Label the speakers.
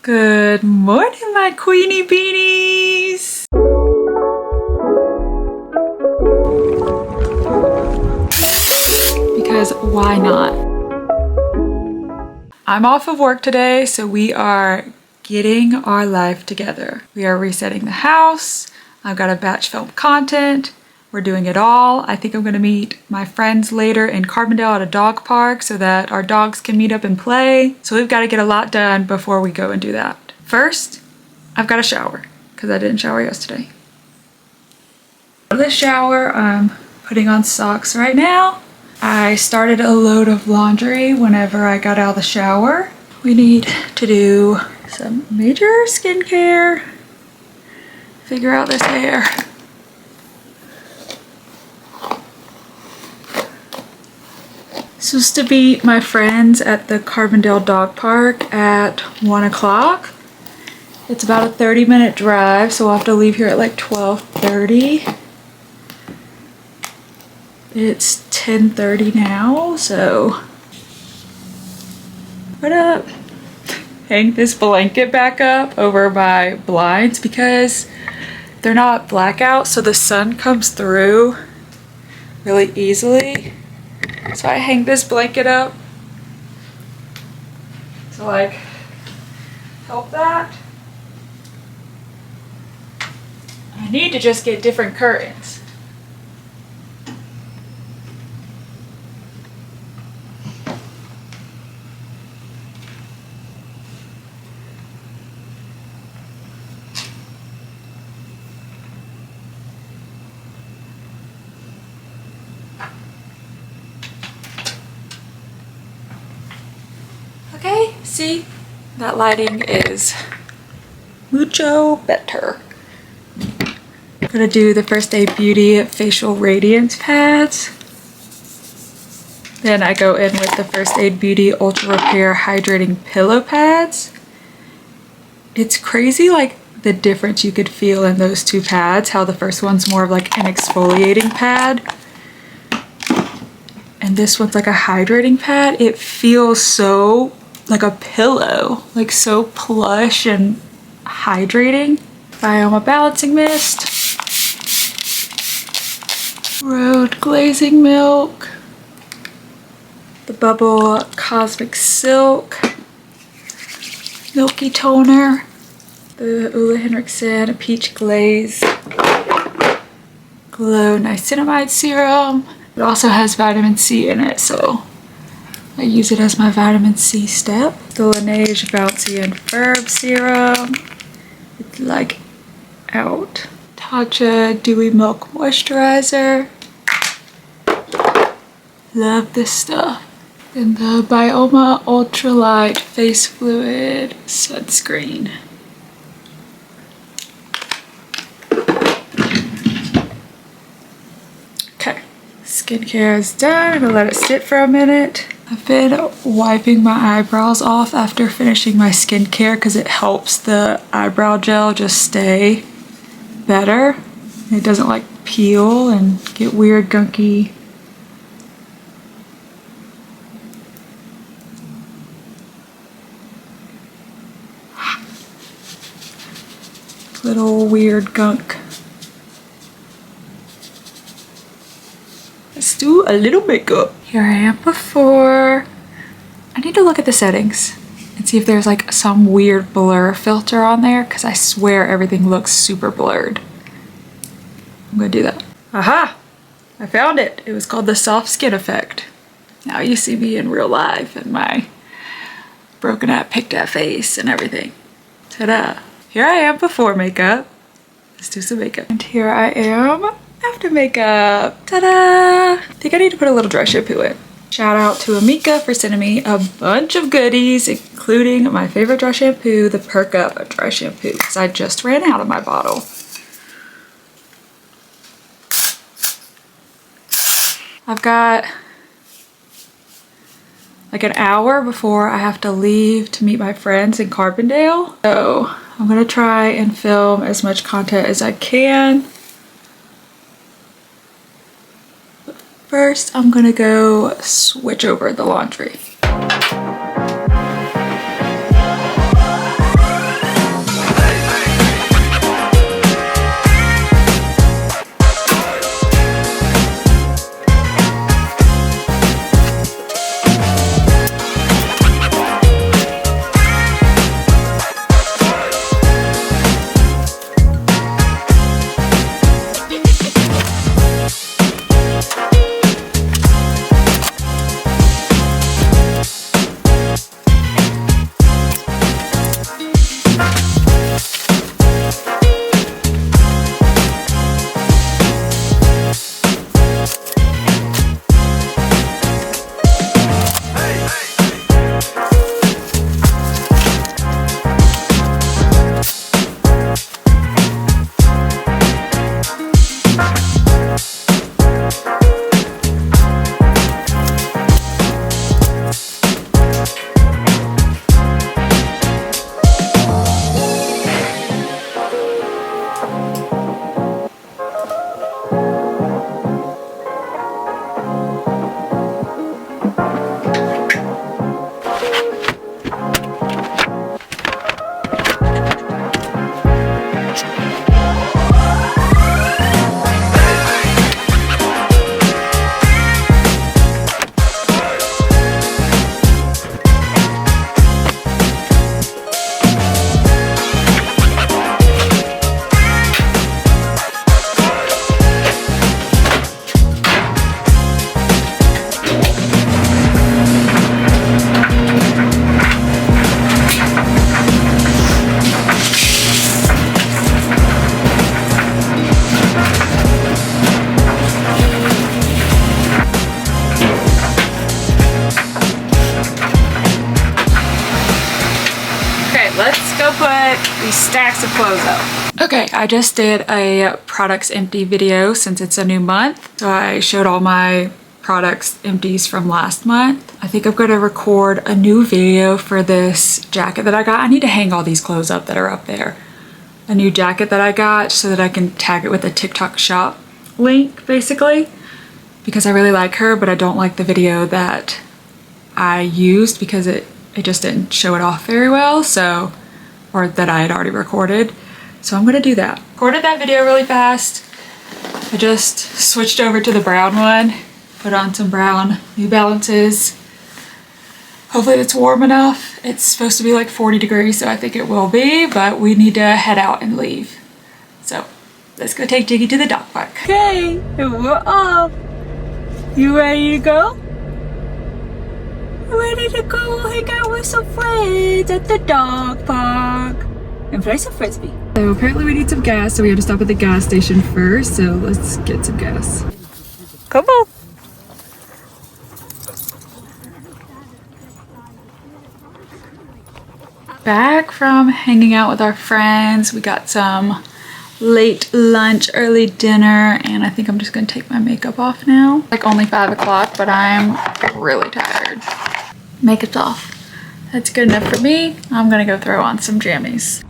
Speaker 1: Good morning, my queenie beanies! Because why not? I'm off of work today, so we are getting our life together. We are resetting the house. I've got to batch film content. We're doing it all. I think I'm gonna meet my friends later in Carbondale at a dog park so that our dogs can meet up and play. So we've got to get a lot done before we go and do that. First, I've got to shower because I didn't shower yesterday. For the shower, I'm putting on socks right now. I started a load of laundry whenever I got out of the shower. We need to do some major skincare, figure out this hair. Supposed to meet my friends at the Carbondale dog park at 1 o'clock. It's about a 30-minute drive, so we'll have to leave here at like 12:30. It's 10:30 now, so what up? Hang this blanket back up over my blinds because they're not blackout, so the sun comes through really easily. So I hang this blanket up to like help that. I need to just get different curtains. Okay, see, that lighting is mucho better. I'm gonna do the First Aid Beauty Facial Radiance Pads. Then I go in with the First Aid Beauty Ultra Repair Hydrating Pillow Pads. It's crazy like the difference you could feel in those two pads, how the first one's more of like an exfoliating pad. And this one's like a hydrating pad. It feels so like a pillow, like so plush and hydrating. Bioma Balancing Mist. Road Glazing Milk. The Bubble Cosmic Silk. Milky Toner. The Ole Henriksen Peach Glaze Glow Niacinamide Serum. It also has vitamin C in it, so I use it as my vitamin C step. The Laneige Bouncy and Firm Serum. It's like out. Tatcha Dewy Milk Moisturizer. Love this stuff. And the Bioma Ultralight Face Fluid Sunscreen. Okay, skincare is done. I'm gonna let it sit for a minute. I've been wiping my eyebrows off after finishing my skincare because it helps the eyebrow gel just stay better. It doesn't like peel and get weird gunky. Little weird gunk. Let's do a little makeup. Here I am before. I need to look at the settings and see if there's like some weird blur filter on there because I swear everything looks super blurred. I'm gonna do that. Aha! I found it. It was called the soft skin effect. Now you see me in real life and my broken out, picked out face and everything. Ta-da! Here I am before makeup. Let's do some makeup. And here I am after makeup. Ta-da! I think I need to put a little dry shampoo in. Shout out to Amika for sending me a bunch of goodies, including my favorite dry shampoo, the Perk Up dry shampoo, because I just ran out of my bottle. I've got like an hour before I have to leave to meet my friends in Carbondale. So I'm gonna try and film as much content as I can. But first, I'm gonna go switch over the laundry. put these stacks of clothes up. Okay, I just did a products empty video since it's a new month. So I showed all my products empties from last month. I think I'm gonna record a new video for this jacket that I got. I need to hang all these clothes up that are up there. A new jacket that I got so that I can tag it with a TikTok shop link, basically, because I really like her, but I don't like the video that I used because it just didn't show it off very well, so, or that I had already recorded. So I'm gonna do that. Recorded that video really fast. I just switched over to the brown one, put on some brown New Balances. Hopefully it's warm enough. It's supposed to be like 40 degrees, so I think it will be, but we need to head out and leave. So let's go take Jiggy to the dog park. Okay, we're off. You ready to go? Ready to go hang out with some friends at the dog park and play some frisbee. So apparently we need some gas, so we have to stop at the gas station first, so let's get some gas. Come on. Back from hanging out with our friends. We got some late lunch, early dinner, and I think I'm just gonna take my makeup off now. Like only 5 o'clock, but I'm really tired. Makeup's off. That's good enough for me. I'm gonna go throw on some jammies.